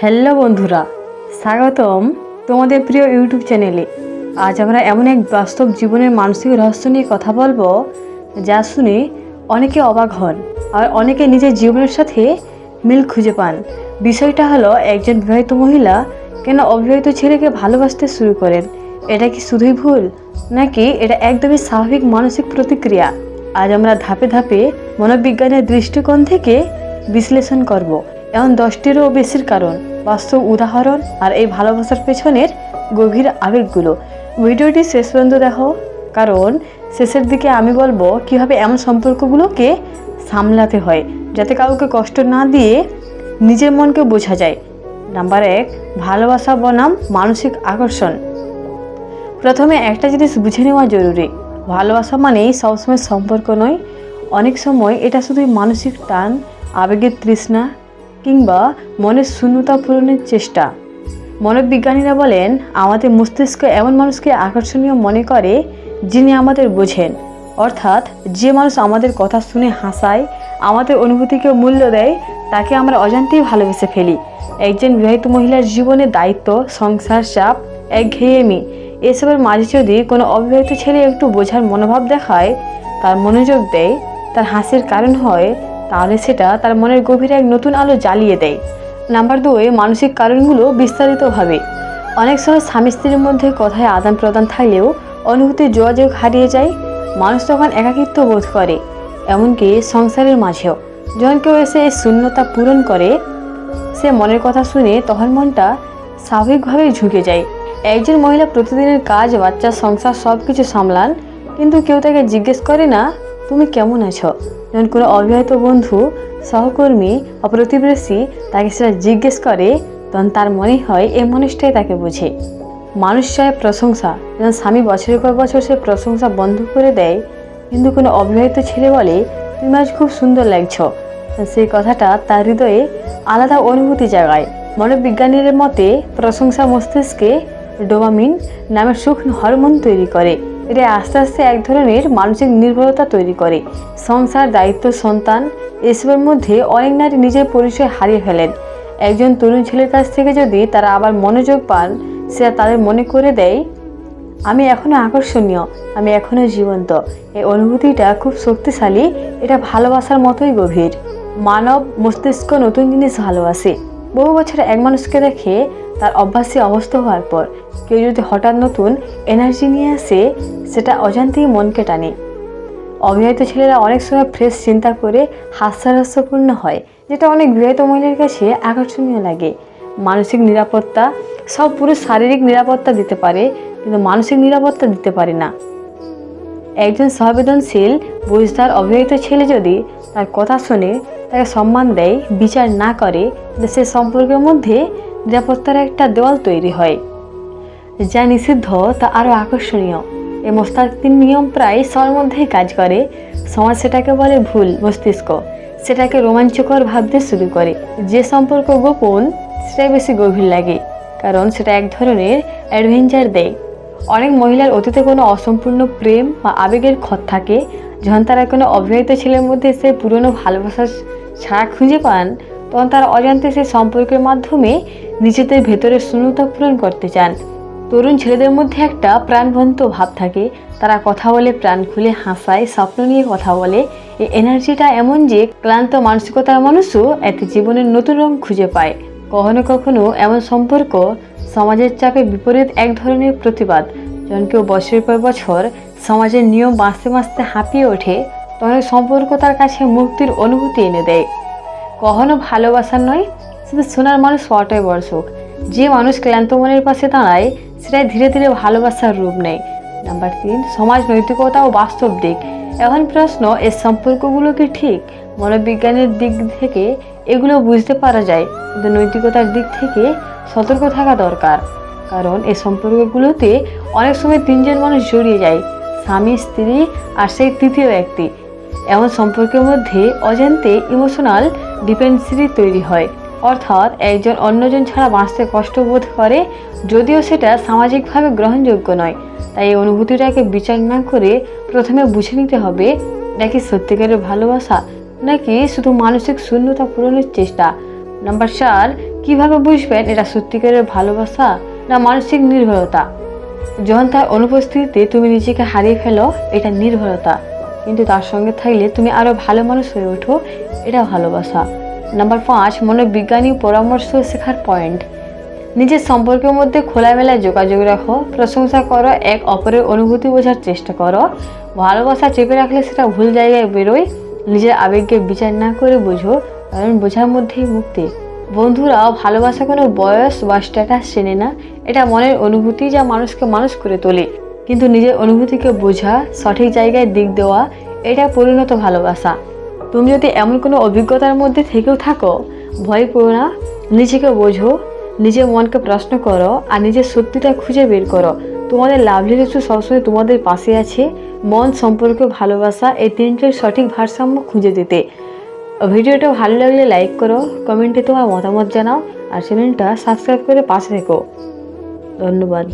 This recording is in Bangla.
হ্যালো বন্ধুরা, স্বাগতম তোমাদের প্রিয় ইউটিউব চ্যানেলে। আজ আমরা এমন এক বাস্তব জীবনের মানসিক রহস্য নিয়ে কথা বলবো যা শুনে অনেকে অবাক হন আর অনেকে নিজের জীবনের সাথে মিল খুঁজে পান। বিষয়টা হলো একজন বিবাহিত মহিলা কেন অবিবাহিত ছেলেকে ভালোবাসতে শুরু করেন। এটা কি শুধুই ভুল, নাকি এটা একদমই স্বাভাবিক মানসিক প্রতিক্রিয়া? আজ আমরা ধাপে ধাপে মনোবিজ্ঞানের দৃষ্টিকোণ থেকে বিশ্লেষণ করব এমন 10টিরও বেশির কারণ, বাস্তব উদাহরণ আর এই ভালোবাসার পেছনের গভীর আবেগগুলো। ভিডিওটি শেষ পর্যন্ত দেখো, কারণ শেষের দিকে আমি বলবো কিভাবে এমন সম্পর্কগুলোকে সামলাতে হয় যাতে কাউকে কষ্ট না দিয়ে নিজের মনকে বোঝা যায়। নাম্বার 1, ভালোবাসা বনাম মানসিক আকর্ষণ। প্রথমে একটা জিনিস বুঝে নেওয়া জরুরি, ভালোবাসা মানেই সবসময় সম্পর্ক নয়। অনেক সময় এটা শুধুই মানসিক টান, আবেগের তৃষ্ণা কিংবা মনের শূন্যতা পূরণের চেষ্টা। মনোবিজ্ঞানীরা বলেন, আমাদের মস্তিষ্ক এমন মানুষকে আকর্ষণীয় মনে করে যিনি আমাদের বোঝেন, অর্থাৎ যে মানুষ আমাদের কথা শুনে হাসায়, আমাদের অনুভূতিকে মূল্য দেয়, তাকে আমরা অজান্তেই ভালোবেসে ফেলি। একজন বিবাহিত মহিলার জীবনে দায়িত্ব, সংসার চাপ, একঘেয়েমি এসবের মাঝে যদি কোনো অবিবাহিত ছেলে একটু বোঝার মনোভাব দেখায়, তার মনোযোগ দেয়, তার হাসির কারণ হয়, তাহলে সেটা তার মনের গভীরে এক নতুন আলো জ্বালিয়ে দেয়। নাম্বার 2, মানসিক কারণগুলো বিস্তারিতভাবে। অনেক সময় স্বামী স্ত্রীর মধ্যে কথায় আদান প্রদান থাকলেও অনুভূতির যোগাযোগ হারিয়ে যায়। মানুষ তখন একাকিত্ব বোধ করে, এমনকি সংসারের মাঝেও। যখন কেউ এসে এই শূন্যতা পূরণ করে, সে মনের কথা শুনে, তখন মনটা স্বাভাবিকভাবেই ঝুঁকে যায়। একজন মহিলা প্রতিদিনের কাজ, বাচ্চা, সংসার সব কিছু সামলান, কিন্তু কেউ তাকে জিজ্ঞেস করে না তুমি কেমন আছো। যখন কোনো অবিবাহিত বন্ধু, সহকর্মী বা প্রতিবেশী তাকে সেটা জিজ্ঞেস করে, তখন তার মনে হয় এই মানুষটাই তাকে বোঝে। মানুষ চায় প্রশংসা, যেন স্বামী বছরের পর বছর সে প্রশংসা বন্ধ করে দেয়, কিন্তু কোনো অবিবাহিত ছেলে বলে তুমি আজ খুব সুন্দর লাগছো, সেই কথাটা তার হৃদয়ে আলাদা অনুভূতি জাগায়। মনোবিজ্ঞানীদের মতে প্রশংসা মস্তিষ্কে ডোপামিন নামের সূক্ষ্ম হরমোন তৈরি করে। এটা আস্তে আস্তে এক ধরনের মানসিক নির্ভরতা তৈরি করে। সংসার, দায়িত্ব, সন্তান এসবের মধ্যে অনেক নারী নিজের পরিচয় হারিয়ে ফেলেন। একজন তরুণ ছেলের কাছ থেকে যদি তারা আবার মনোযোগ পান, সেটা তাদের মনে করে দেয় আমি এখনও আকর্ষণীয়, আমি এখনও জীবন্ত। এই অনুভূতিটা খুব শক্তিশালী, এটা ভালোবাসার মতোই গভীর। মানব মস্তিষ্ক নতুন জিনিস ভালোবাসে। বহু বছর এক মানুষকে দেখে তার অভ্যাসী অবস্থা হওয়ার পর কেউ যদি হঠাৎ নতুন এনার্জি নিয়ে আসে, সেটা অজান্তেই মনকে টানে। অবিবাহিত ছেলেরা অনেক সময় ফ্রেশ চিন্তা করে হাস্যরস্যপূর্ণ হয়, যেটা অনেক বিবাহিত মহিলার কাছে আকর্ষণীয় লাগে। মানসিক নিরাপত্তা। সব পুরুষ শারীরিক নিরাপত্তা দিতে পারে, কিন্তু মানসিক নিরাপত্তা দিতে পারে না। একজন সংবেদনশীল, বুঝদার অবিবাহিত ছেলে যদি তার কথা শুনে, তাকে সম্মান দেয়, বিচার না করে, সে সম্পর্কের মধ্যে নিরাপত্তার একটা দেওয়াল তৈরি হয়। যা নিষিদ্ধ তা আরও আকর্ষণীয়। এই মস্তিষ্কের নিয়ম প্রায় সবার মধ্যেই কাজ করে। সমাজ সেটাকে বলে ভুল মস্তিষ্ক, সেটাকে রোমাঞ্চকর ভাবতে শুরু করে। যে সম্পর্ক গোপন, সেটাই বেশি গভীর লাগে, কারণ সেটা এক ধরনের অ্যাডভেঞ্চার দেয়। অনেক মহিলার অতীতে কোনো অসম্পূর্ণ প্রেম বা আবেগের ক্ষত থাকে। যখন তারা কোনো অবিবাহিত ছেলের মধ্যে সেই পুরনো ভালোবাসার ছায়া খুঁজে পান, তখন তারা অজান্তে সেই সম্পর্কের মাধ্যমে নিজেদের ভেতরের শূন্যতা পূরণ করতে চান। তরুণ ছেলেদের মধ্যে একটা প্রাণবন্ত ভাব থাকে, তারা কথা বলে, প্রাণ খুলে হাসায়, স্বপ্ন নিয়ে কথা বলে। এই এনার্জিটা এমন যে ক্লান্ত মানসিকতার মানুষও এতে জীবনের নতুন রং খুঁজে পায়। কখনো কখনো এমন সম্পর্ক সমাজের চাপে বিপরীত এক ধরনের প্রতিবাদ। যখন কেউ বছরের পর বছর সমাজের নিয়ম বাঁচতে বাঁচতে হাঁপিয়ে ওঠে, তখন সম্পর্ক তার কাছে মুক্তির অনুভূতি এনে দেয়। কখনো ভালোবাসা নয়, শুধু শোনার মানুষ হওয়াটাই বড় সুখ। যে মানুষ ক্লান্ত মনের পাশে দাঁড়ায়, সেটাই ধীরে ধীরে ভালোবাসার রূপ নেয়। নাম্বার 3, সমাজ নৈতিকতা ও বাস্তব দিক। এখন প্রশ্ন, এই সম্পর্কগুলো কি ঠিক? মনোবিজ্ঞানের দিক থেকে এগুলো বুঝতে পারা যায়, কিন্তু নৈতিকতার দিক থেকে সতর্ক থাকা দরকার। কারণ এই সম্পর্কগুলোতে অনেক সময় 3 জন মানুষ জড়িয়ে যায়, স্বামী, স্ত্রী আর সেই তৃতীয় ব্যক্তি। এমন সম্পর্কের মধ্যে অজান্তে ইমোশনাল ডিপেন্ডেন্সি তৈরি হয়, অর্থাৎ একজন অন্যজন ছাড়া বাঁচতে কষ্ট বোধ করে, যদিও সেটা সামাজিকভাবে গ্রহণযোগ্য নয়। তাই এই অনুভূতিটাকে বিচার না করে প্রথমে বুঝে নিতে হবে, নাকি সত্যিকারের ভালোবাসা, নাকি শুধু মানসিক শূন্যতা পূরণের চেষ্টা। নাম্বার 4, কিভাবে বুঝবেন এটা সত্যিকারের ভালোবাসা না মানসিক নির্ভরতা? যখন তার অনুপস্থিতিতে তুমি নিজেকে হারিয়ে ফেলো, এটা নির্ভরতা। কিন্তু তার সঙ্গে থাকলে তুমি আরও ভালো মানুষ হয়ে ওঠো, এটা ভালোবাসা। নাম্বার 5, মনোবিজ্ঞানী পরামর্শ শেখার পয়েন্ট। নিজের সম্পর্কের মধ্যে খোলামেলা যোগাযোগ রাখো, প্রশংসা করো, এক অপরের অনুভূতি বোঝার চেষ্টা করো। ভালোবাসা চেপে রাখলে সেটা ভুল জায়গায় বেরোয়। নিজের আবেগকে বিচার না করে বোঝো, কারণ বোঝার মধ্যেই মুক্তি। বন্ধুরাও ভালোবাসা কোনো বয়স বা স্ট্যাটাস চেনে না, এটা মনের অনুভূতি যা মানুষকে মানুষ করে তোলে। কিন্তু নিজের অনুভূতিকে বোঝা, সঠিক জায়গায় দিক দেওয়া, এটা পরিণত ভালোবাসা। তুমি যদি এমন কোনো অভিজ্ঞতার মধ্যে থেকেও থাকো, ভয় পেও না, নিজেকে বোঝো, নিজের মনকে প্রশ্ন করো আর নিজের সত্যিটা খুঁজে বের করো। তোমাদের লাভলি রেসু সবসময় তোমাদের পাশে আছে। মন, সম্পর্ক, ভালোবাসা, এই তিনটের সঠিক ভারসাম্য খুঁজে দিতে। ভিডিওটা ভালো লাগলে লাইক করো, কমেন্টে তোমার মতামত জানাও আর চ্যানেলটা সাবস্ক্রাইব করে পাশে থেকো। ধন্যবাদ।